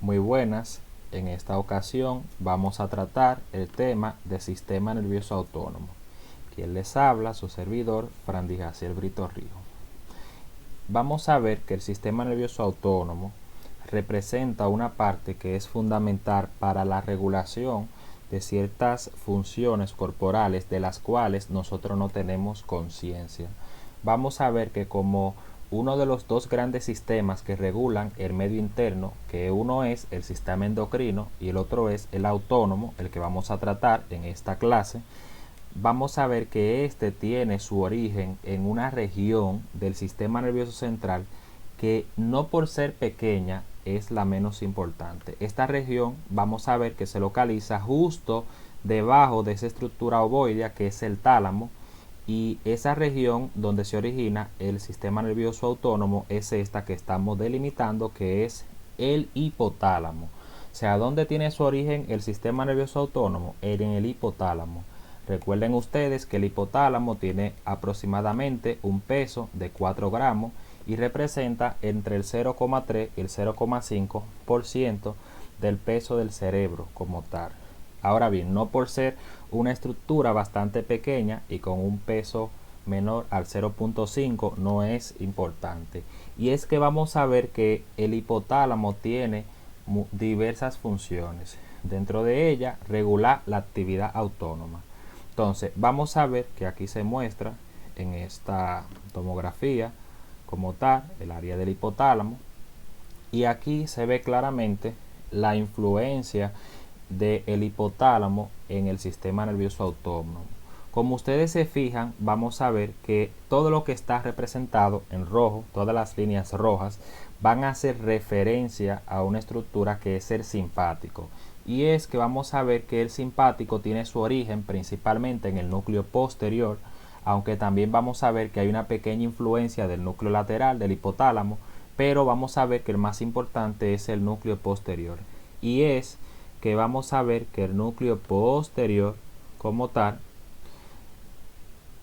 Muy buenas, en esta ocasión vamos a tratar el tema del sistema nervioso autónomo. Quien les habla, su servidor, Frandy Jaciel Brito Río. Vamos a ver que el sistema nervioso autónomo representa una parte que es fundamental para la regulación de ciertas funciones corporales de las cuales nosotros no tenemos conciencia. Vamos a ver que como uno de los dos grandes sistemas que regulan el medio interno, que uno es el sistema endocrino y el otro es el autónomo, el que vamos a tratar en esta clase, vamos a ver que este tiene su origen en una región del sistema nervioso central que no por ser pequeña es la menos importante. Esta región vamos a ver que se localiza justo debajo de esa estructura ovoidea que es el tálamo, y esa región donde se origina el sistema nervioso autónomo es esta que estamos delimitando, que es el hipotálamo. O sea, ¿dónde tiene su origen el sistema nervioso autónomo? En el hipotálamo. Recuerden ustedes que el hipotálamo tiene aproximadamente un peso de 4 gramos y representa entre el 0,3 y el 0,5% del peso del cerebro como tal. Ahora bien, no por ser una estructura bastante pequeña y con un peso menor al 0,5 no es importante. Y es que vamos a ver que el hipotálamo tiene diversas funciones. Dentro de ella, regular la actividad autónoma. Entonces, vamos a ver que aquí se muestra en esta tomografía como tal el área del hipotálamo, y aquí se ve claramente la influencia del hipotálamo en el sistema nervioso autónomo. Como ustedes se fijan, vamos a ver que todo lo que está representado en rojo, todas las líneas rojas, van a hacer referencia a una estructura que es el simpático. Y es que vamos a ver que el simpático tiene su origen principalmente en el núcleo posterior, aunque también vamos a ver que hay una pequeña influencia del núcleo lateral del hipotálamo, pero vamos a ver que el más importante es el núcleo posterior. Y es que vamos a ver que el núcleo posterior como tal,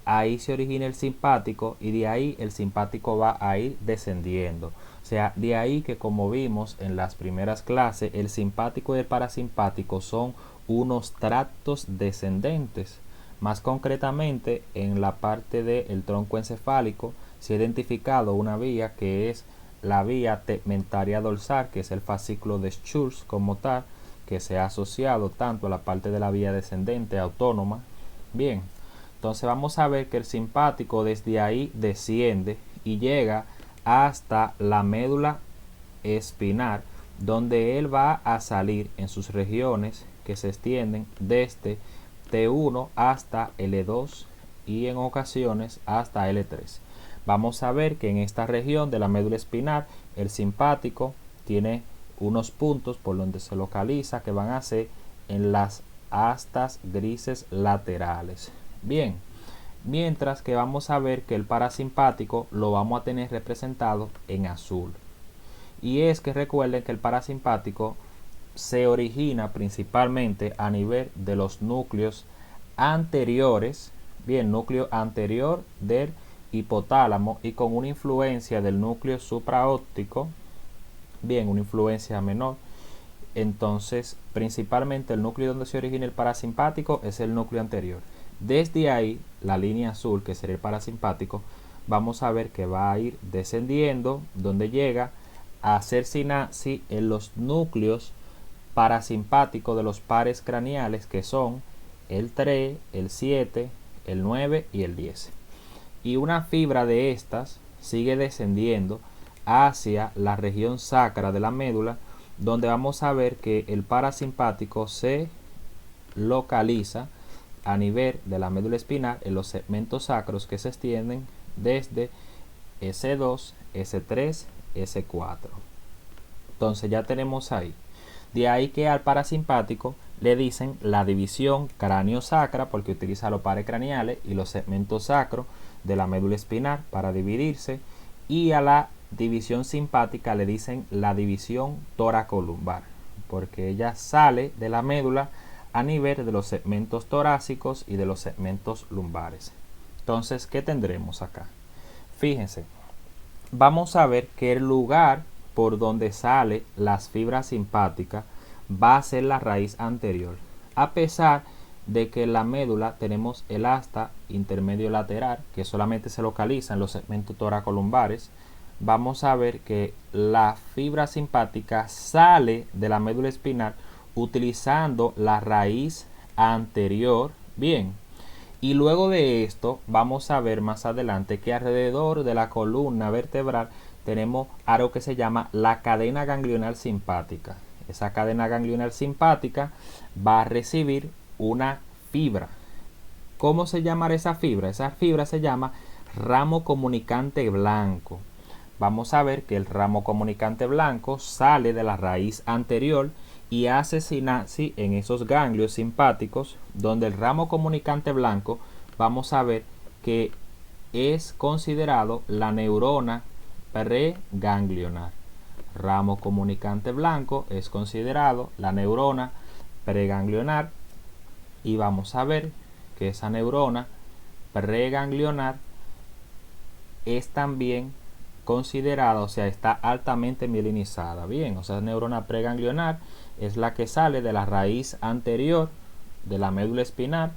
ahí se origina el simpático y de ahí el simpático va a ir descendiendo. O sea, de ahí que, como vimos en las primeras clases, el simpático y el parasimpático son unos tractos descendentes. Más concretamente, en la parte del tronco encefálico se ha identificado una vía que es la vía tegmentaria dorsal, que es el fascículo de Schurz como tal, que se ha asociado tanto a la parte de la vía descendente autónoma. Bien, entonces vamos a ver que el simpático desde ahí desciende y llega hasta la médula espinal, donde él va a salir en sus regiones que se extienden desde T1 hasta L2 y en ocasiones hasta L3. Vamos a ver que en esta región de la médula espinal el simpático tiene unos puntos por donde se localiza que van a ser en las astas grises laterales. Bien, mientras que vamos a ver que el parasimpático lo vamos a tener representado en azul. Y es que recuerden que el parasimpático se origina principalmente a nivel de los núcleos anteriores, bien, núcleo anterior del hipotálamo y con una influencia del núcleo supraóptico, bien, una influencia menor. Entonces, principalmente el núcleo donde se origina el parasimpático es el núcleo anterior. Desde ahí, la línea azul, que sería el parasimpático, vamos a ver que va a ir descendiendo, donde llega a hacer sinapsis en los núcleos parasimpáticos de los pares craneales, que son el 3, el 7, el 9 y el 10. Y una fibra de estas sigue descendiendo hacia la región sacra de la médula, donde vamos a ver que el parasimpático se localiza a nivel de la médula espinal en los segmentos sacros que se extienden desde S2, S3, S4. Entonces ya tenemos ahí. De ahí que al parasimpático le dicen la división cráneo-sacra, porque utiliza los pares craneales y los segmentos sacros de la médula espinal para dividirse, y a la división simpática le dicen la división tóraco-lumbar, porque ella sale de la médula a nivel de los segmentos torácicos y de los segmentos lumbares. Entonces, ¿qué tendremos acá? Fíjense, vamos a ver que el lugar por donde sale las fibras simpáticas va a ser la raíz anterior, a pesar de que en la médula tenemos el asta intermedio lateral que solamente se localiza en los segmentos toracolumbares. Vamos a ver que la fibra simpática sale de la médula espinal utilizando la raíz anterior. Bien, y luego de esto vamos a ver más adelante que alrededor de la columna vertebral tenemos algo que se llama la cadena ganglionar simpática. Esa cadena ganglionar simpática va a recibir una fibra. ¿Cómo se llamará esa fibra? Esa fibra se llama ramo comunicante blanco. Vamos a ver que el ramo comunicante blanco sale de la raíz anterior y hace sinapsis en esos ganglios simpáticos, donde el ramo comunicante blanco vamos a ver que es considerado la neurona preganglionar. Ramo comunicante blanco es considerado la neurona preganglionar y vamos a ver que esa neurona preganglionar es también considerada, o sea, está altamente mielinizada. Bien, o sea, neurona preganglionar es la que sale de la raíz anterior de la médula espinal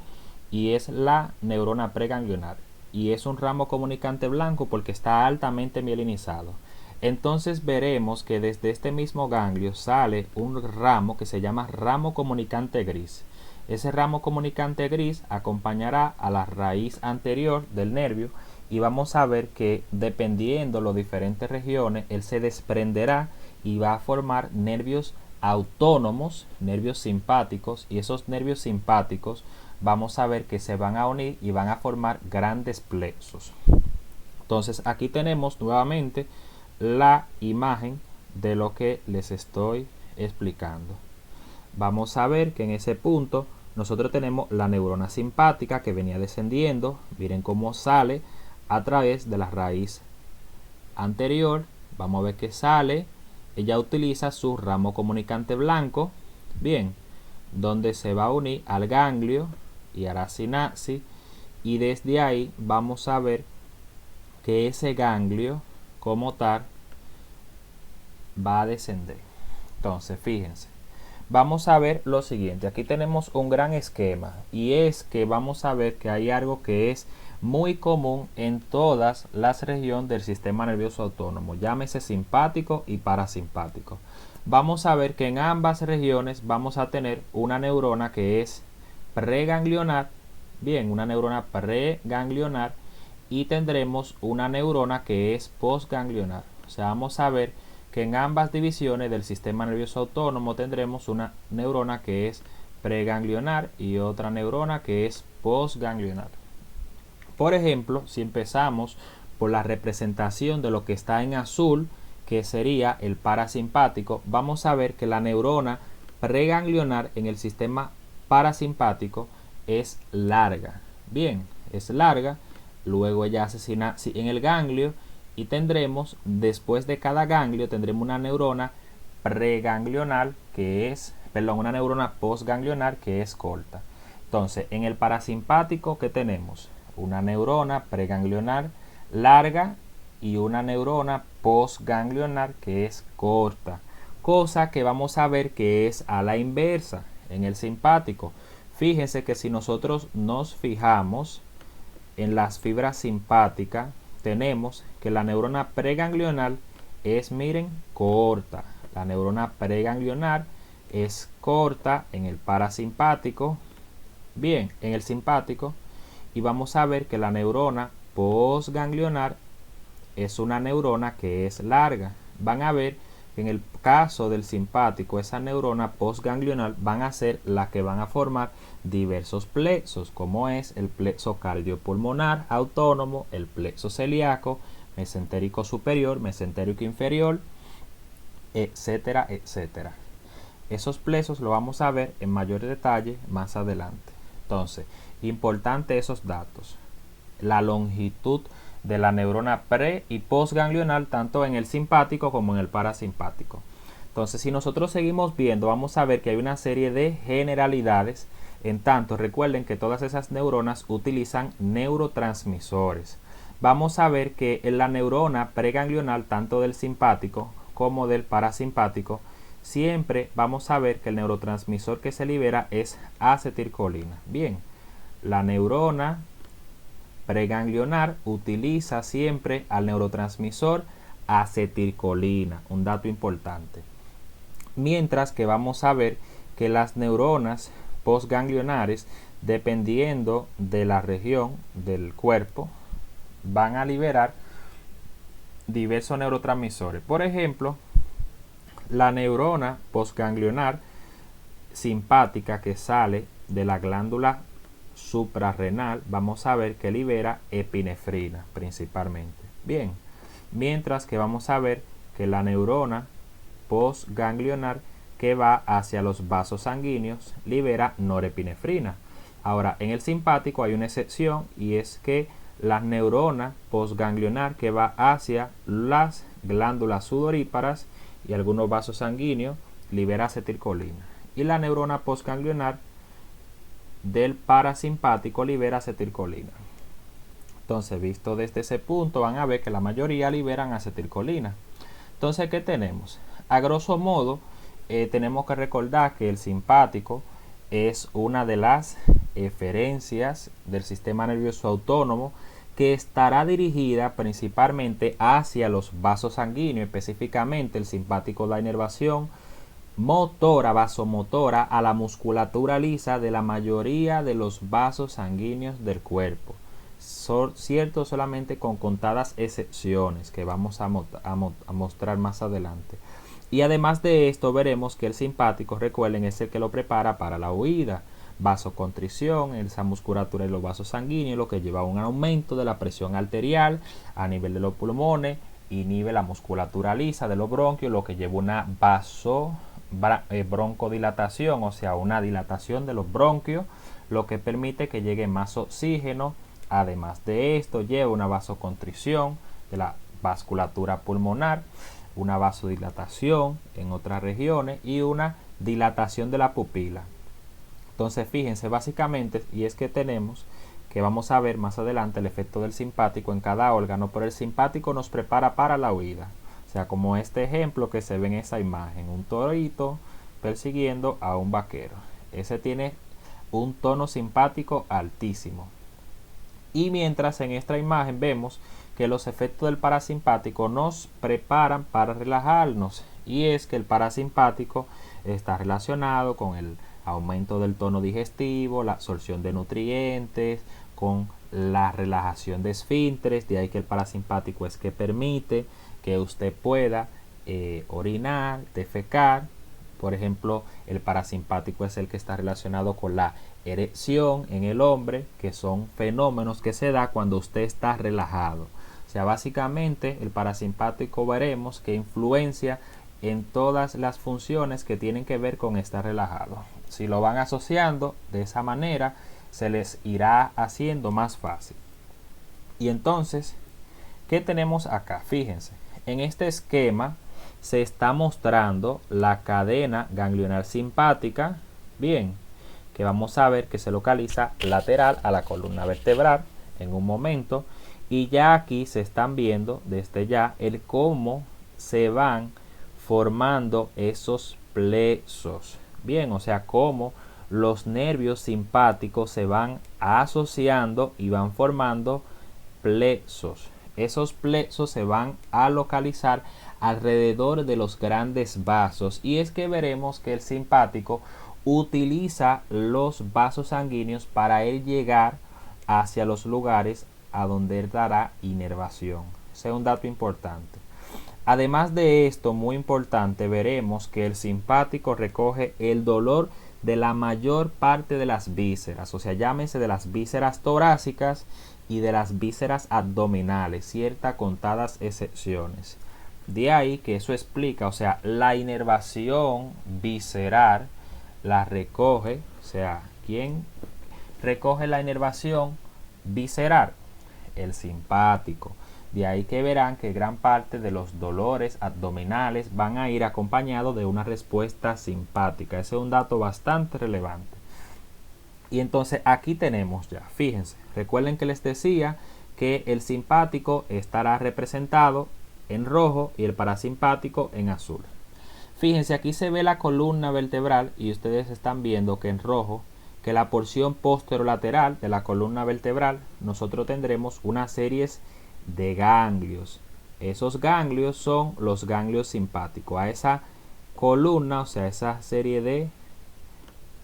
y es la neurona preganglionar. Y es un ramo comunicante blanco porque está altamente mielinizado. Entonces veremos que desde este mismo ganglio sale un ramo que se llama ramo comunicante gris. Ese ramo comunicante gris acompañará a la raíz anterior del nervio y vamos a ver que dependiendo de las diferentes regiones, él se desprenderá y va a formar nervios autónomos, nervios simpáticos, y esos nervios simpáticos vamos a ver que se van a unir y van a formar grandes plexos. Entonces aquí tenemos nuevamente la imagen de lo que les estoy explicando. Vamos a ver que en ese punto nosotros tenemos la neurona simpática que venía descendiendo. Miren cómo sale a través de la raíz anterior. Vamos a ver que sale. Ella utiliza su ramo comunicante blanco. Bien, donde se va a unir al ganglio y hará sinapsis. Y desde ahí vamos a ver que ese ganglio como tal va a descender. Entonces, fíjense. Vamos a ver lo siguiente. Aquí tenemos un gran esquema y es que vamos a ver que hay algo que es muy común en todas las regiones del sistema nervioso autónomo, llámese simpático y parasimpático. Vamos a ver que en ambas regiones vamos a tener una neurona que es preganglionar, bien, una neurona preganglionar, y tendremos una neurona que es postganglionar. O sea, vamos a ver que en ambas divisiones del sistema nervioso autónomo tendremos una neurona que es preganglionar y otra neurona que es postganglionar. Por ejemplo, si empezamos por la representación de lo que está en azul, que sería el parasimpático, vamos a ver que la neurona preganglionar en el sistema parasimpático es larga. Bien, es larga, luego ella hace sinapsis en el ganglio y tendremos, después de cada ganglio, tendremos una neurona preganglionar que es, perdón, una neurona postganglionar que es corta. Entonces, en el parasimpático, ¿qué tenemos? Una neurona preganglionar larga y una neurona postganglionar que es corta. Cosa que vamos a ver que es a la inversa en el simpático. Fíjense que si nosotros nos fijamos en las fibras simpáticas, tenemos que la neurona preganglionar es, miren, corta. La neurona preganglionar es corta en el parasimpático, bien, en el simpático, y vamos a ver que la neurona postganglionar es una neurona que es larga. Van a ver que en el caso del simpático, esa neurona postganglionar van a ser las que van a formar diversos plexos, como es el plexo cardiopulmonar autónomo, el plexo celíaco, mesentérico superior, mesentérico inferior, etcétera, etcétera. Esos plexos lo vamos a ver en mayor detalle más adelante. Entonces, importante esos datos. La longitud de la neurona pre y postganglionar tanto en el simpático como en el parasimpático. Entonces, si nosotros seguimos viendo, vamos a ver que hay una serie de generalidades. En tanto, recuerden que todas esas neuronas utilizan neurotransmisores. Vamos a ver que en la neurona preganglionar tanto del simpático como del parasimpático, siempre vamos a ver que el neurotransmisor que se libera es acetilcolina. Bien, la neurona preganglionar utiliza siempre al neurotransmisor acetilcolina, un dato importante. Mientras que vamos a ver que las neuronas postganglionares, dependiendo de la región del cuerpo, van a liberar diversos neurotransmisores. Por ejemplo, la neurona postganglionar simpática que sale de la glándula suprarrenal, vamos a ver que libera epinefrina principalmente. Bien, mientras que vamos a ver que la neurona postganglionar que va hacia los vasos sanguíneos libera norepinefrina. Ahora, en el simpático hay una excepción, y es que la neurona postganglionar que va hacia las glándulas sudoríparas y algunos vasos sanguíneos libera acetilcolina. Y la neurona postganglionar del parasimpático libera acetilcolina. Entonces, visto desde ese punto, van a ver que la mayoría liberan acetilcolina. Entonces, ¿qué tenemos? A grosso modo, tenemos que recordar que el simpático es una de las eferencias del sistema nervioso autónomo que estará dirigida principalmente hacia los vasos sanguíneos. Específicamente, el simpático da inervación motora, vasomotora, a la musculatura lisa de la mayoría de los vasos sanguíneos del cuerpo. Cierto, solamente con contadas excepciones que vamos a mostrar más adelante. Y además de esto, veremos que el simpático, recuerden, es el que lo prepara para la huida. Vasoconstricción, esa musculatura de los vasos sanguíneos, lo que lleva a un aumento de la presión arterial a nivel de los pulmones, inhibe la musculatura lisa de los bronquios, lo que lleva una broncodilatación, o sea, una dilatación de los bronquios, lo que permite que llegue más oxígeno. Además de esto, lleva una vasoconstricción de la vasculatura pulmonar, una vasodilatación en otras regiones y una dilatación de la pupila. Entonces, fíjense básicamente, y es que tenemos que vamos a ver más adelante el efecto del simpático en cada órgano, pero el simpático nos prepara para la huida. O sea, como este ejemplo que se ve en esa imagen, un torito persiguiendo a un vaquero. Ese tiene un tono simpático altísimo. Y mientras en esta imagen vemos que los efectos del parasimpático nos preparan para relajarnos, y es que el parasimpático está relacionado con el aumento del tono digestivo, la absorción de nutrientes, con la relajación de esfínteres. De ahí que el parasimpático es que permite que usted pueda orinar, defecar. Por ejemplo, el parasimpático es el que está relacionado con la erección en el hombre, que son fenómenos que se da cuando usted está relajado. O sea, básicamente el parasimpático veremos que influencia en todas las funciones que tienen que ver con estar relajado. Si lo van asociando de esa manera, se les irá haciendo más fácil. Y entonces, ¿qué tenemos acá? Fíjense, en este esquema se está mostrando la cadena ganglionar simpática, bien, que vamos a ver que se localiza lateral a la columna vertebral en un momento, y ya aquí se están viendo desde ya el cómo se van formando esos plexos. Bien, o sea, cómo los nervios simpáticos se van asociando y van formando plexos. Esos plexos se van a localizar alrededor de los grandes vasos, y es que veremos que el simpático utiliza los vasos sanguíneos para él llegar hacia los lugares a donde él dará inervación. Ese es un dato importante. Además de esto, muy importante, veremos que el simpático recoge el dolor de la mayor parte de las vísceras, o sea, llámese de las vísceras torácicas y de las vísceras abdominales, ciertas contadas excepciones. De ahí que eso explica, o sea, la inervación visceral la recoge, o sea, ¿quién recoge la inervación visceral? El simpático. De ahí que verán que gran parte de los dolores abdominales van a ir acompañados de una respuesta simpática. Ese es un dato bastante relevante. Y entonces aquí tenemos ya, fíjense, recuerden que les decía que el simpático estará representado en rojo y el parasimpático en azul. Fíjense, aquí se ve la columna vertebral y ustedes están viendo que en rojo, que la porción posterolateral de la columna vertebral, nosotros tendremos una serie de ganglios. Esos ganglios son los ganglios simpáticos. A esa columna, o sea, esa serie de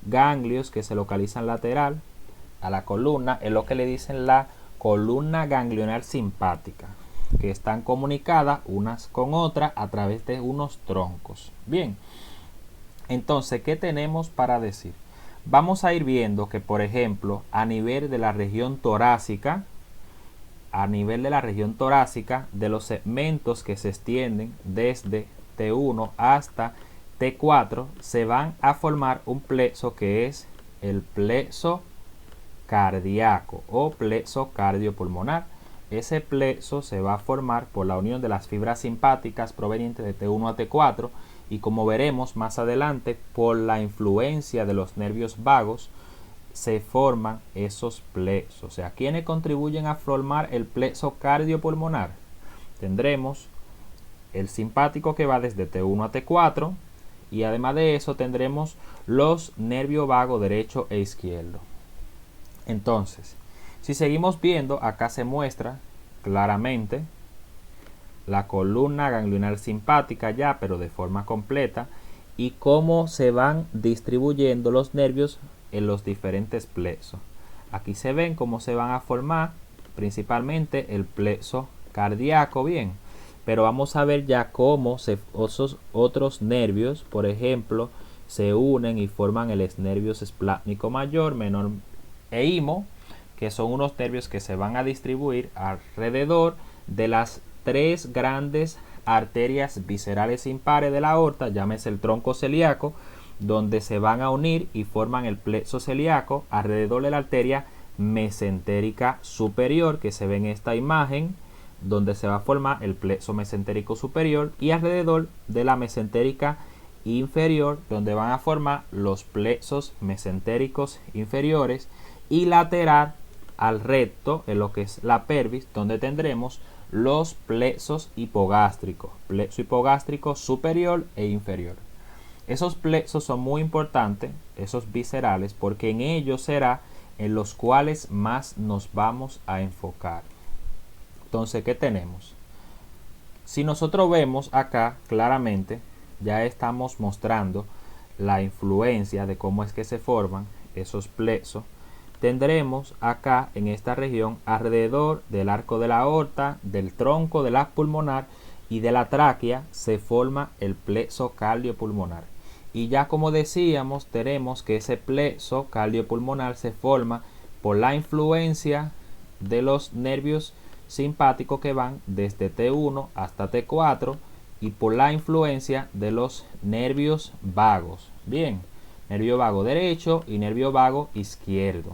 ganglios que se localizan lateral a la columna, es lo que le dicen la columna ganglionar simpática, que están comunicadas unas con otras a través de unos troncos. Bien, entonces, ¿qué tenemos para decir? Vamos a ir viendo que, por ejemplo, a nivel de la región torácica, de los segmentos que se extienden desde T1 hasta T4, se van a formar un plexo que es el plexo cardíaco o plexo cardiopulmonar. Ese plexo se va a formar por la unión de las fibras simpáticas provenientes de T1 a T4 y, como veremos más adelante, por la influencia de los nervios vagos se forman esos plexos. O sea, ¿quiénes contribuyen a formar el plexo cardiopulmonar? Tendremos el simpático que va desde T1 a T4 y además de eso tendremos los nervios vagos derecho e izquierdo. Entonces, si seguimos viendo, acá se muestra claramente la columna ganglionar simpática ya, pero de forma completa, y cómo se van distribuyendo los nervios en los diferentes plexos. Aquí se ven cómo se van a formar principalmente el plexo cardíaco, bien, pero vamos a ver ya cómo esos otros nervios, por ejemplo, se unen y forman el nervio esplácnico mayor, menor e imo, que son unos nervios que se van a distribuir alrededor de las tres grandes arterias viscerales impares de la aorta, llámese el tronco celíaco, donde se van a unir y forman el plexo celíaco alrededor de la arteria mesentérica superior, que se ve en esta imagen, donde se va a formar el plexo mesentérico superior, y alrededor de la mesentérica inferior, donde van a formar los plexos mesentéricos inferiores, y lateral al recto, en lo que es la pelvis, donde tendremos los plexos hipogástricos, plexo hipogástrico superior e inferior. Esos plexos son muy importantes, esos viscerales, porque en ellos será en los cuales más nos vamos a enfocar. Entonces, ¿qué tenemos? Si nosotros vemos acá claramente, ya estamos mostrando la influencia de cómo es que se forman esos plexos. Tendremos acá en esta región, alrededor del arco de la aorta, del tronco de la pulmonar y de la tráquea, se forma el plexo cardiopulmonar. Y ya como decíamos, tenemos que ese plexo cardiopulmonar se forma por la influencia de los nervios simpáticos que van desde T1 hasta T4 y por la influencia de los nervios vagos. Bien, nervio vago derecho y nervio vago izquierdo.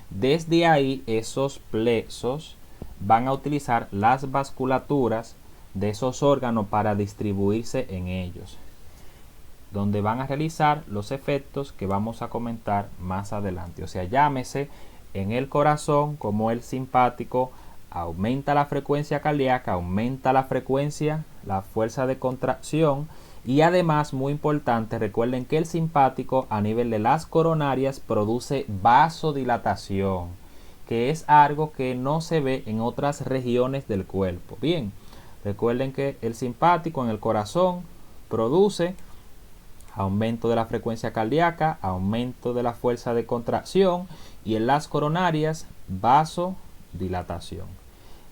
Desde ahí, esos plexos van a utilizar las vasculaturas de esos órganos para distribuirse en ellos, donde van a realizar los efectos que vamos a comentar más adelante. O sea, llámese en el corazón, como el simpático aumenta la frecuencia cardíaca, aumenta la frecuencia, la fuerza de contracción, y además, muy importante, recuerden que el simpático a nivel de las coronarias produce vasodilatación, que es algo que no se ve en otras regiones del cuerpo. Bien, recuerden que el simpático en el corazón produce aumento de la frecuencia cardíaca, aumento de la fuerza de contracción, y en las coronarias vasodilatación.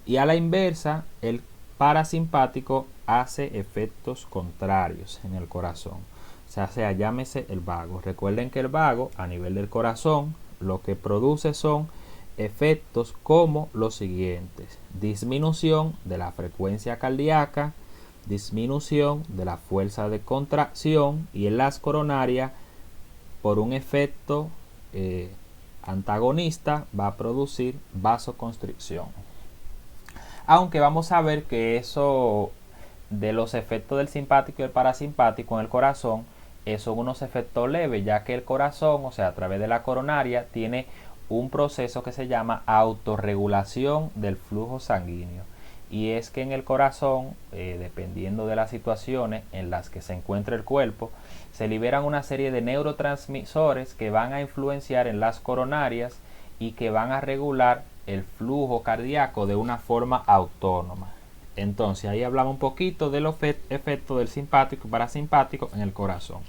Y a la inversa, el parasimpático hace efectos contrarios en el corazón. O sea, llámese el vago. Recuerden que el vago a nivel del corazón lo que produce son efectos como los siguientes: disminución de la frecuencia cardíaca, disminución de la fuerza de contracción, y en las coronarias, por un efecto antagonista, va a producir vasoconstricción. Aunque vamos a ver que eso de los efectos del simpático y el parasimpático en el corazón son unos efectos leves, ya que el corazón, o sea, a través de la coronaria, tiene un proceso que se llama autorregulación del flujo sanguíneo. y es que en el corazón, dependiendo de las situaciones en las que se encuentra el cuerpo, se liberan una serie de neurotransmisores que van a influenciar en las coronarias y que van a regular el flujo cardíaco de una forma autónoma. Entonces ahí hablamos un poquito de los efectos del simpático y parasimpático en el corazón.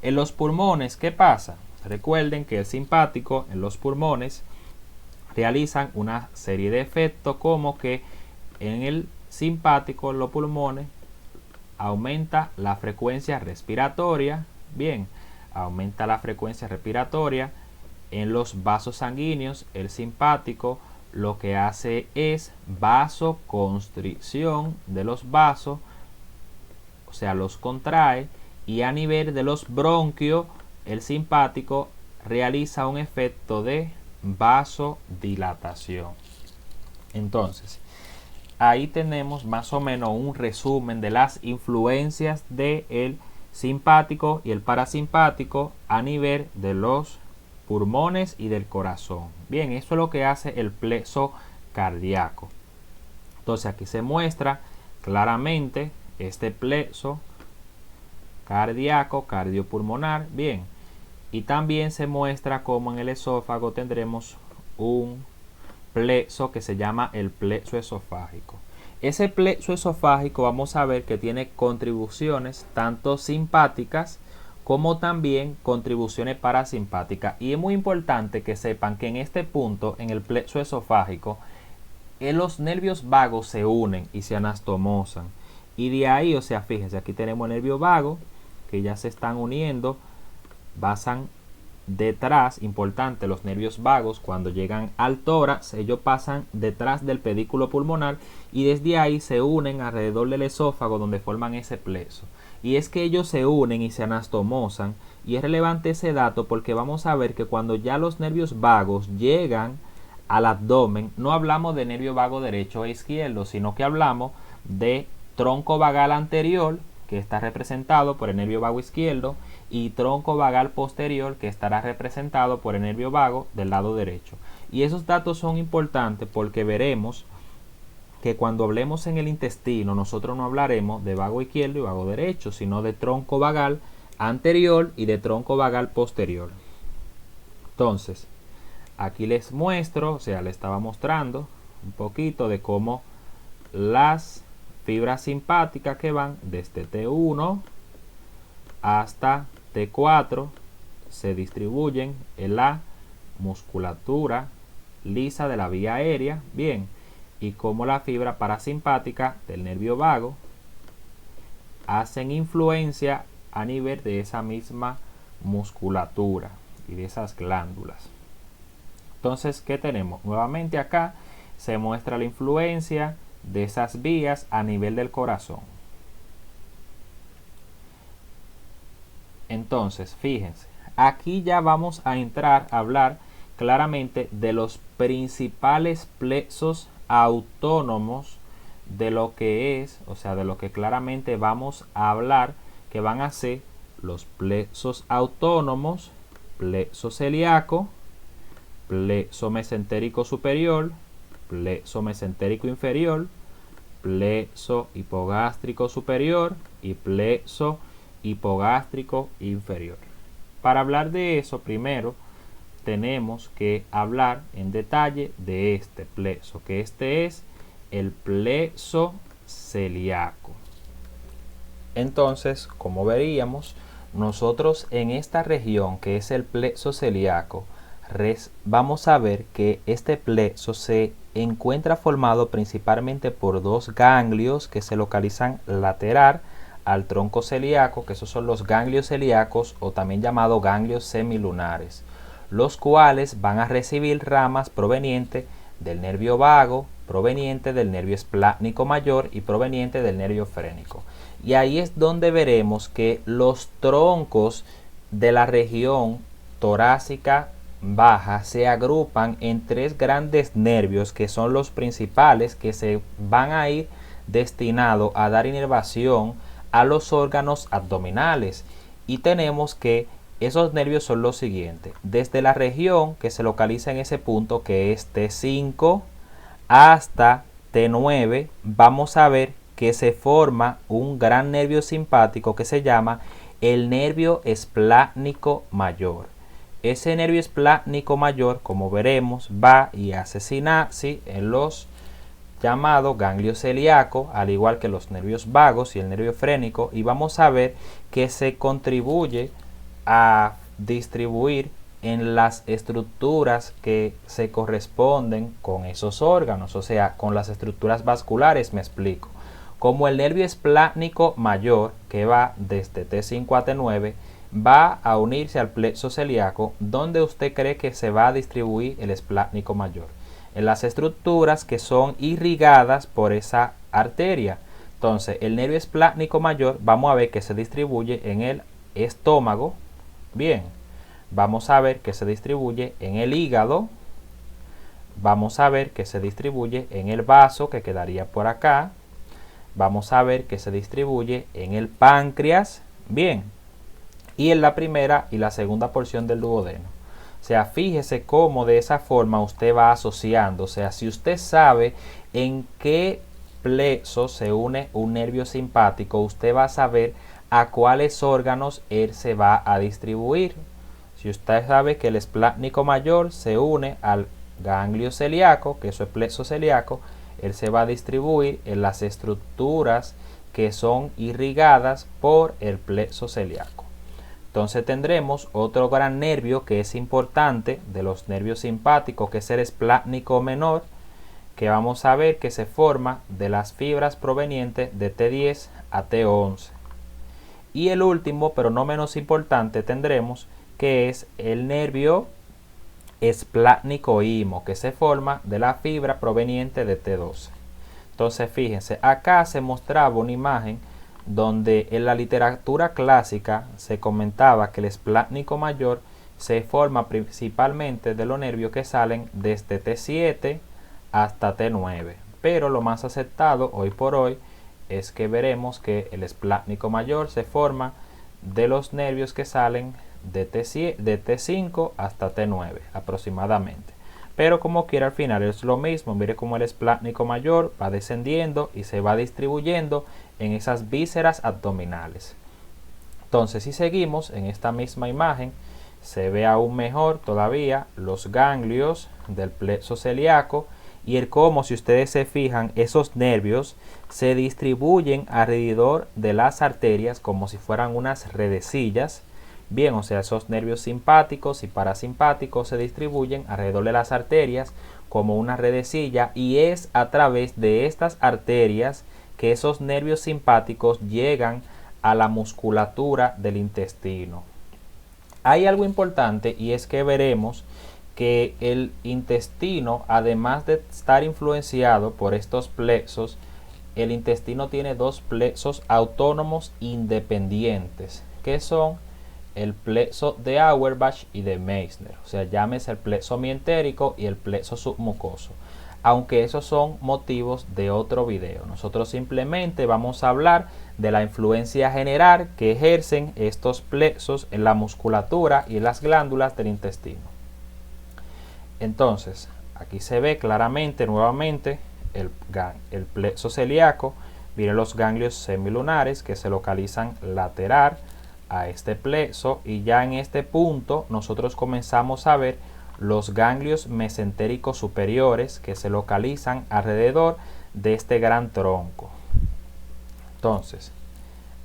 En los pulmones, ¿qué pasa? Recuerden que el simpático en los pulmones realizan una serie de efectos, como que en el simpático, en los pulmones, aumenta la frecuencia respiratoria. Bien, aumenta la frecuencia respiratoria. En los vasos sanguíneos, el simpático lo que hace es vasoconstricción de los vasos, o sea, los contrae, y a nivel de los bronquios, el simpático realiza un efecto de vasodilatación. Entonces, ahí tenemos más o menos un resumen de las influencias del simpático y el parasimpático a nivel de los pulmones y del corazón. Bien, eso es lo que hace el plexo cardíaco. Entonces aquí se muestra claramente este plexo cardíaco, cardiopulmonar. Bien, y también se muestra cómo en el esófago tendremos un plexo que se llama el plexo esofágico. Ese plexo esofágico vamos a ver que tiene contribuciones tanto simpáticas como también contribuciones parasimpáticas, y es muy importante que sepan que en este punto, en el plexo esofágico, los nervios vagos se unen y se anastomosan, y de ahí, o sea, fíjense, aquí tenemos el nervio vago que ya se están uniendo, pasan detrás, importante, los nervios vagos cuando llegan al tórax, ellos pasan detrás del pedículo pulmonar y desde ahí se unen alrededor del esófago, donde forman ese plexo. Y es que ellos se unen y se anastomosan, y es relevante ese dato porque vamos a ver que cuando ya los nervios vagos llegan al abdomen, no hablamos de nervio vago derecho e izquierdo, sino que hablamos de tronco vagal anterior, que está representado por el nervio vago izquierdo, y tronco vagal posterior, que estará representado por el nervio vago del lado derecho. Y esos datos son importantes porque veremos que cuando hablemos en el intestino, nosotros no hablaremos de vago izquierdo y vago derecho, sino de tronco vagal anterior y de tronco vagal posterior. Entonces, aquí les muestro, o sea, les estaba mostrando un poquito de cómo las fibras simpáticas que van desde T1 hasta T4 se distribuyen en la musculatura lisa de la vía aérea. Bien, y cómo la fibra parasimpática del nervio vago hacen influencia a nivel de esa misma musculatura y de esas glándulas. Entonces, ¿qué tenemos? Nuevamente acá se muestra la influencia de esas vías a nivel del corazón. Entonces, fíjense, aquí ya vamos a entrar a hablar claramente de los principales plexos autónomos de lo que es, o sea, de lo que claramente vamos a hablar, que van a ser los plexos autónomos, plexo celíaco, plexo mesentérico superior, plexo mesentérico inferior, plexo hipogástrico superior y plexo hipogástrico inferior. Para hablar de eso, primero tenemos que hablar en detalle de este plexo, que este es el plexo celíaco. Entonces, como veríamos, nosotros en esta región que es el plexo celíaco, vamos a ver que este plexo se encuentra formado principalmente por dos ganglios que se localizan lateral al tronco celíaco, que esos son los ganglios celíacos o también llamados ganglios semilunares, los cuales van a recibir ramas provenientes del nervio vago, proveniente del nervio esplácnico mayor y proveniente del nervio frénico. Y ahí es donde veremos que los troncos de la región torácica baja se agrupan en tres grandes nervios que son los principales, que se van a ir destinados a dar inervación a los órganos abdominales. Y tenemos que esos nervios son los siguientes: desde la región que se localiza en ese punto, que es T5, hasta T9, vamos a ver que se forma un gran nervio simpático que se llama el nervio esplácnico mayor. Ese nervio esplácnico mayor, como veremos, va y hace sinapsis en los llamados ganglios celíacos, al igual que los nervios vagos y el nervio frénico, y vamos a ver que se contribuye a distribuir en las estructuras que se corresponden con esos órganos, o sea, con las estructuras vasculares, me explico. Como el nervio esplácnico mayor, que va desde T5 a T9, va a unirse al plexo celíaco, ¿dónde usted cree que se va a distribuir el esplácnico mayor? En las estructuras que son irrigadas por esa arteria. Entonces, el nervio esplácnico mayor, vamos a ver que se distribuye en el estómago. Bien, vamos a ver que se distribuye en el hígado. Vamos a ver que se distribuye en el vaso, que quedaría por acá. Vamos a ver que se distribuye en el páncreas. Bien, y en la primera y la segunda porción del duodeno. O sea, fíjese cómo de esa forma usted va asociando. O sea, si usted sabe en qué plexo se une un nervio simpático, usted va a saber a cuáles órganos él se va a distribuir. Si usted sabe que el esplácnico mayor se une al ganglio celíaco, que eso es plexo celíaco, él se va a distribuir en las estructuras que son irrigadas por el plexo celíaco. Entonces tendremos otro gran nervio que es importante de los nervios simpáticos, que es el esplácnico menor, que vamos a ver que se forma de las fibras provenientes de T10 a T11. Y el último, pero no menos importante, tendremos que es el nervio esplácnico imo, que se forma de la fibra proveniente de T12. Entonces fíjense, acá se mostraba una imagen donde en la literatura clásica se comentaba que el esplácnico mayor se forma principalmente de los nervios que salen desde T7 hasta T9, pero lo más aceptado hoy por hoy es que veremos que el esplácnico mayor se forma de los nervios que salen de T5 hasta T9 aproximadamente. Pero como quiera, al final es lo mismo. Mire cómo el esplácnico mayor va descendiendo y se va distribuyendo en esas vísceras abdominales. Entonces, si seguimos en esta misma imagen, se ve aún mejor todavía los ganglios del plexo celíaco y el cómo, si ustedes se fijan, esos nervios se distribuyen alrededor de las arterias como si fueran unas redecillas. Bien, o sea, esos nervios simpáticos y parasimpáticos se distribuyen alrededor de las arterias como una redecilla, y es a través de estas arterias que esos nervios simpáticos llegan a la musculatura del intestino. Hay algo importante, y es que veremos que el intestino, además de estar influenciado por estos plexos, el intestino tiene dos plexos autónomos independientes, que son el plexo de Auerbach y de Meissner. O sea, llámese el plexo mientérico y el plexo submucoso. Aunque esos son motivos de otro video. Nosotros simplemente vamos a hablar de la influencia general que ejercen estos plexos en la musculatura y en las glándulas del intestino. Entonces, aquí se ve claramente nuevamente el plexo celíaco. Miren los ganglios semilunares que se localizan lateral a este plexo, y ya en este punto nosotros comenzamos a ver los ganglios mesentéricos superiores que se localizan alrededor de este gran tronco. Entonces,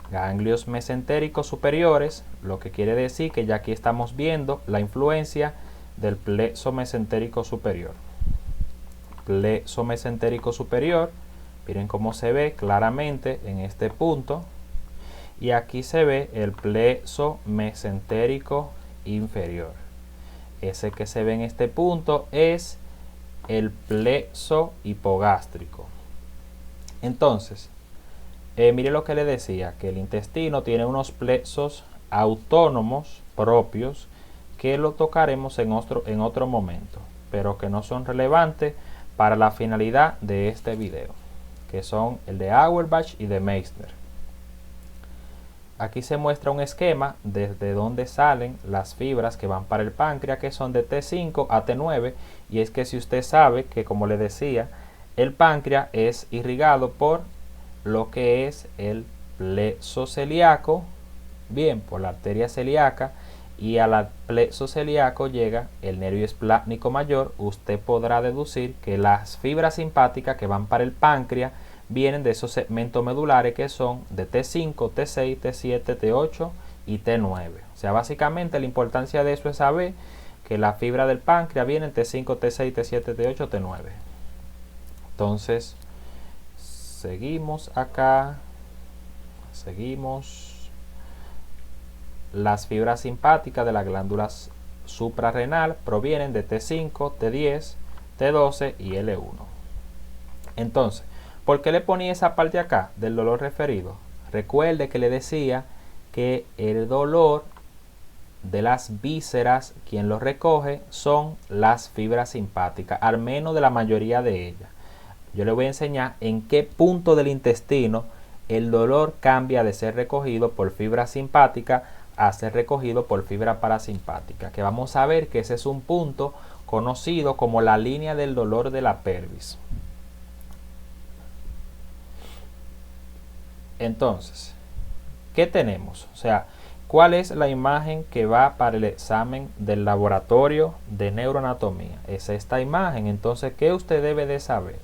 ganglios mesentéricos superiores, lo que quiere decir que ya aquí estamos viendo la influencia del plexo mesentérico superior. Plexo mesentérico superior, miren cómo se ve claramente en este punto. Y aquí se ve el plexo mesentérico inferior. Ese que se ve en este punto es el plexo hipogástrico. Entonces, mire lo que le decía, que el intestino tiene unos plexos autónomos propios que lo tocaremos en otro momento, pero que no son relevantes para la finalidad de este video, que son el de Auerbach y de Meissner. Aquí se muestra un esquema desde donde salen las fibras que van para el páncreas, que son de T5 a T9, y es que si usted sabe que, como le decía, el páncreas es irrigado por lo que es el plexo celíaco, bien, por la arteria celíaca, y al plexo celíaco llega el nervio esplácnico mayor. Usted podrá deducir que las fibras simpáticas que van para el páncreas vienen de esos segmentos medulares que son de T5, T6, T7, T8 y T9. O sea, básicamente la importancia de eso es saber que la fibra del páncreas viene en T5, T6, T7, T8, T9. Entonces, seguimos acá. Seguimos. Las fibras simpáticas de las glándulas suprarrenal provienen de T5, T10, T12 y L1. Entonces, ¿por qué le ponía esa parte acá del dolor referido? Recuerde que le decía que el dolor de las vísceras, quien lo recoge, son las fibras simpáticas, al menos de la mayoría de ellas. Yo le voy a enseñar en qué punto del intestino el dolor cambia de ser recogido por fibra simpática a ser recogido por fibra parasimpática, que vamos a ver que ese es un punto conocido como la línea del dolor de la pelvis. Entonces, ¿qué tenemos? O sea, ¿cuál es la imagen que va para el examen del laboratorio de neuroanatomía? Es esta imagen. Entonces, ¿qué usted debe de saber?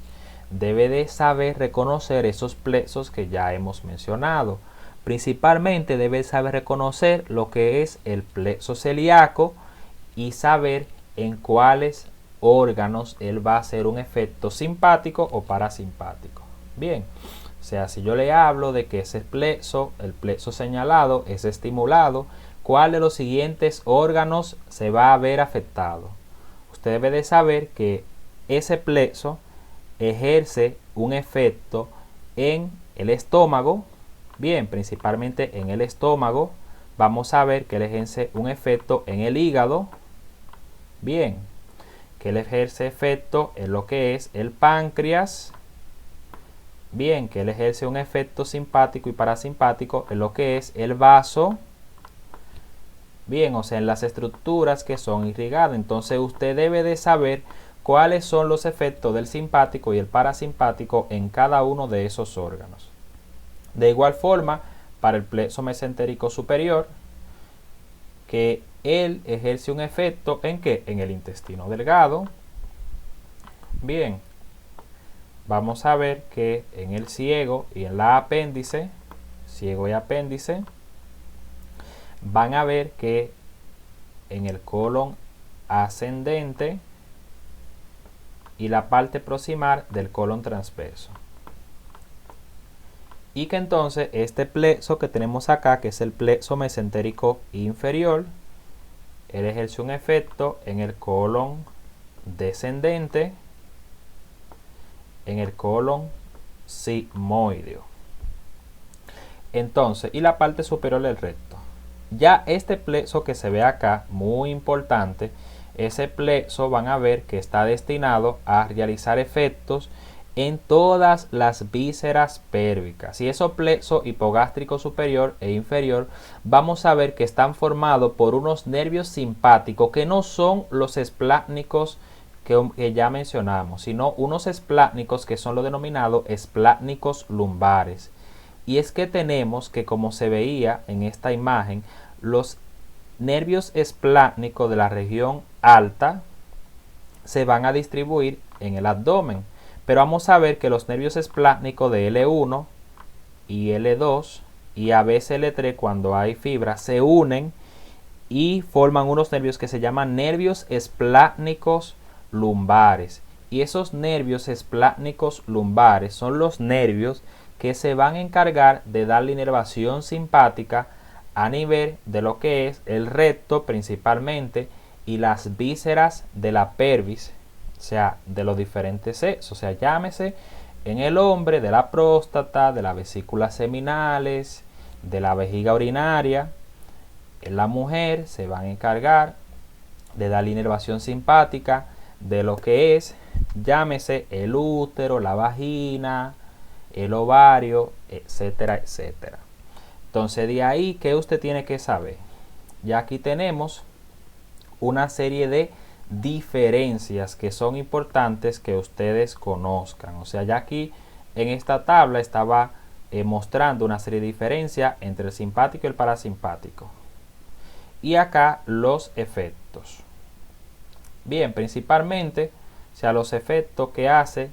Debe de saber reconocer esos plexos que ya hemos mencionado. Principalmente debe saber reconocer lo que es el plexo celíaco y saber en cuáles órganos él va a hacer un efecto simpático o parasimpático. Bien, o sea, si yo le hablo de que ese plexo, el plexo señalado, es estimulado, ¿cuál de los siguientes órganos se va a ver afectado? Usted debe de saber que ese plexo ejerce un efecto en el estómago. Bien, principalmente en el estómago. Vamos a ver que él ejerce un efecto en el hígado. Bien, que él ejerce efecto en lo que es el páncreas. Bien, que él ejerce un efecto simpático y parasimpático en lo que es el vaso. Bien, o sea, en las estructuras que son irrigadas. Entonces usted debe de saber cuáles son los efectos del simpático y el parasimpático en cada uno de esos órganos. De igual forma, para el plexo mesentérico superior, que él ejerce un efecto ¿en qué? En el intestino delgado. Bien, vamos a ver que en el ciego y en la apéndice, ciego y apéndice, van a ver que en el colon ascendente y la parte proximal del colon transverso. Y que entonces este plexo que tenemos acá, que es el plexo mesentérico inferior, él ejerce un efecto en el colon descendente, en el colon sigmoideo. Entonces, y la parte superior del recto. Ya este plexo que se ve acá, muy importante, ese plexo van a ver que está destinado a realizar efectos en todas las vísceras pélvicas. Y esos plexos hipogástrico superior e inferior vamos a ver que están formados por unos nervios simpáticos que no son los esplácnicos que ya mencionamos, sino unos esplácnicos que son los denominados esplácnicos lumbares. Y es que tenemos que, como se veía en esta imagen, los nervios esplácnicos de la región alta se van a distribuir en el abdomen. Pero vamos a ver que los nervios esplácnicos de L1 y L2 y a veces L3, cuando hay fibra, se unen y forman unos nervios que se llaman nervios esplácnicos lumbares. Y esos nervios esplácnicos lumbares son los nervios que se van a encargar de darle inervación simpática a nivel de lo que es el recto principalmente y las vísceras de la pelvis, o sea, de los diferentes sexos. O sea, llámese en el hombre de la próstata, de las vesículas seminales, de la vejiga urinaria. En la mujer se van a encargar de dar inervación simpática de lo que es, llámese el útero, la vagina, el ovario, etcétera, etcétera. Entonces, de ahí, ¿qué usted tiene que saber? Ya aquí tenemos una serie de diferencias que son importantes que ustedes conozcan. O sea, ya aquí en esta tabla estaba mostrando una serie de diferencias entre el simpático y el parasimpático. Y acá los efectos. Bien, principalmente, o sea, los efectos que hace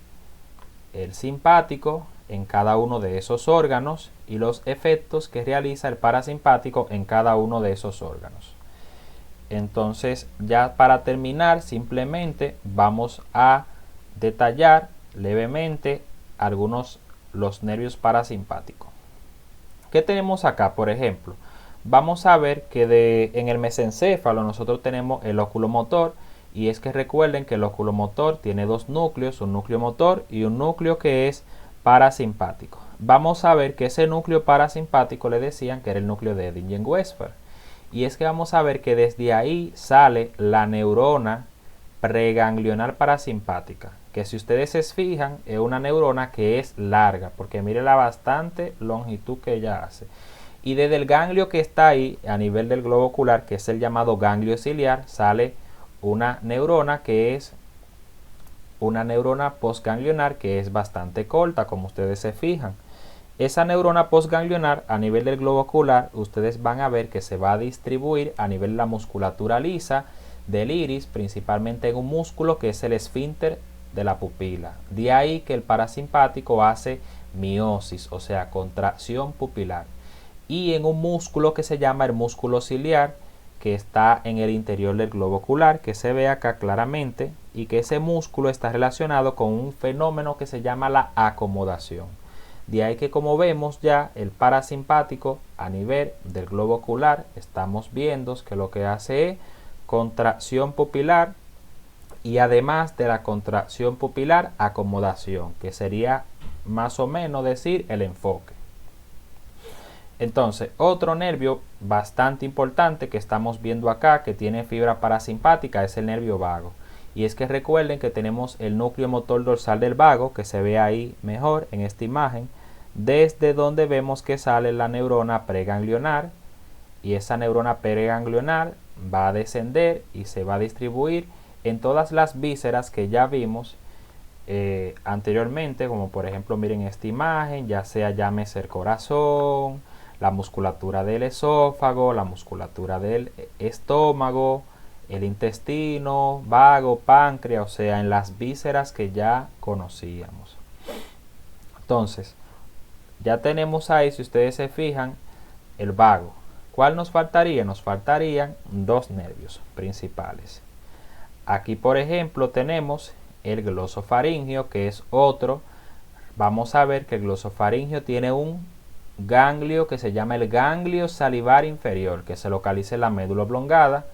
el simpático en cada uno de esos órganos y los efectos que realiza el parasimpático en cada uno de esos órganos. Entonces, ya para terminar, simplemente vamos a detallar levemente los nervios parasimpáticos. ¿Qué tenemos acá? Por ejemplo, vamos a ver que en el mesencéfalo nosotros tenemos el oculomotor, y es que recuerden que el oculomotor tiene dos núcleos, un núcleo motor y un núcleo que es parasimpático. Vamos a ver que ese núcleo parasimpático le decían que era el núcleo de Erdingen-Westphal. Y es que vamos a ver que desde ahí sale la neurona preganglional parasimpática, que si ustedes se fijan es una neurona que es larga, porque mire la bastante longitud que ella hace. Y desde el ganglio que está ahí a nivel del globo ocular, que es el llamado ganglio ciliar, sale una neurona que es una neurona postganglionar que es bastante corta, como ustedes se fijan. Esa neurona postganglionar a nivel del globo ocular, ustedes van a ver que se va a distribuir a nivel de la musculatura lisa del iris, principalmente en un músculo que es el esfínter de la pupila. De ahí que el parasimpático hace miosis, o sea, contracción pupilar. Y en un músculo que se llama el músculo ciliar, que está en el interior del globo ocular, que se ve acá claramente, y que ese músculo está relacionado con un fenómeno que se llama la acomodación. De ahí que, como vemos ya, el parasimpático a nivel del globo ocular, estamos viendo que lo que hace es contracción pupilar, y además de la contracción pupilar, acomodación, que sería más o menos decir el enfoque. Entonces, otro nervio bastante importante que estamos viendo acá, que tiene fibra parasimpática, es el nervio vago. Y es que recuerden que tenemos el núcleo motor dorsal del vago, que se ve ahí mejor en esta imagen, desde donde vemos que sale la neurona preganglionar, y esa neurona preganglionar va a descender y se va a distribuir en todas las vísceras que ya vimos anteriormente, como por ejemplo miren esta imagen, ya sea llámese el corazón, la musculatura del esófago, la musculatura del estómago, el intestino, vago, páncreas, o sea, en las vísceras que ya conocíamos. Entonces, ya tenemos ahí, si ustedes se fijan, el vago. ¿Cuál nos faltaría? Nos faltarían dos nervios principales. Aquí, por ejemplo, tenemos el glosofaringio, que es otro. Vamos a ver que el glosofaringio tiene un ganglio que se llama el ganglio salivar inferior, que se localiza en la médula oblongada,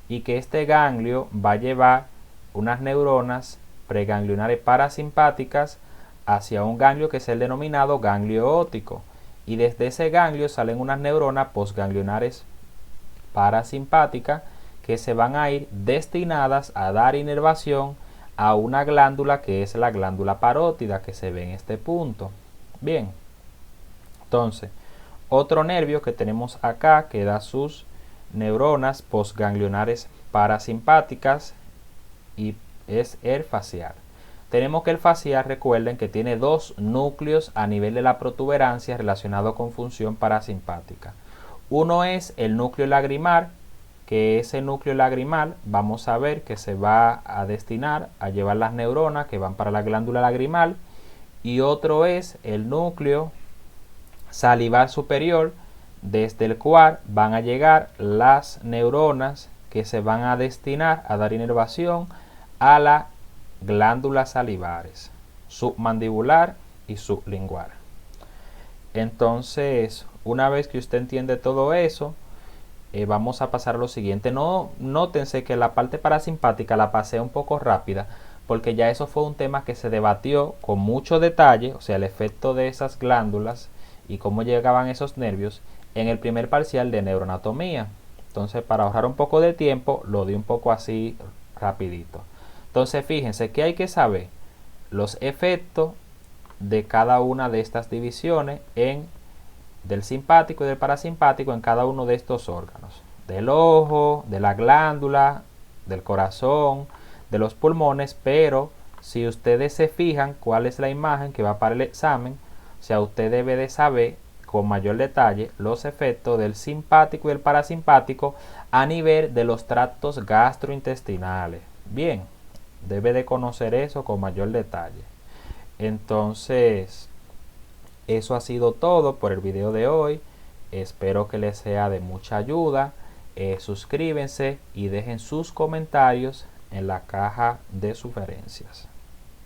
y que este ganglio va a llevar unas neuronas preganglionares parasimpáticas hacia un ganglio que es el denominado ganglio óptico, y desde ese ganglio salen unas neuronas postganglionares parasimpáticas que se van a ir destinadas a dar inervación a una glándula que es la glándula parótida, que se ve en este punto. Bien, entonces, otro nervio que tenemos acá que da sus neuronas postganglionares parasimpáticas y es el facial. Tenemos que el facial, recuerden que tiene dos núcleos a nivel de la protuberancia relacionado con función parasimpática. Uno es el núcleo lagrimal, que ese núcleo lagrimal vamos a ver que se va a destinar a llevar las neuronas que van para la glándula lagrimal, y otro es el núcleo salivar superior, desde el cual van a llegar las neuronas que se van a destinar a dar inervación a las glándulas salivares submandibular y sublingual. Entonces, una vez que usted entiende todo eso, vamos a pasar a lo siguiente. Nótense que la parte parasimpática la pasé un poco rápida, porque ya eso fue un tema que se debatió con mucho detalle, o sea, el efecto de esas glándulas y cómo llegaban esos nervios en el primer parcial de neuroanatomía. Entonces, para ahorrar un poco de tiempo, lo di un poco así rapidito. Entonces, fíjense que hay que saber los efectos de cada una de estas divisiones del simpático y del parasimpático en cada uno de estos órganos, del ojo, de la glándula, del corazón, de los pulmones, pero si ustedes se fijan cuál es la imagen que va para el examen, o sea, usted debe de saber con mayor detalle los efectos del simpático y el parasimpático a nivel de los tractos gastrointestinales. Bien, debe de conocer eso con mayor detalle. Entonces, eso ha sido todo por el video de hoy. Espero que les sea de mucha ayuda. Suscríbanse y dejen sus comentarios en la caja de sugerencias.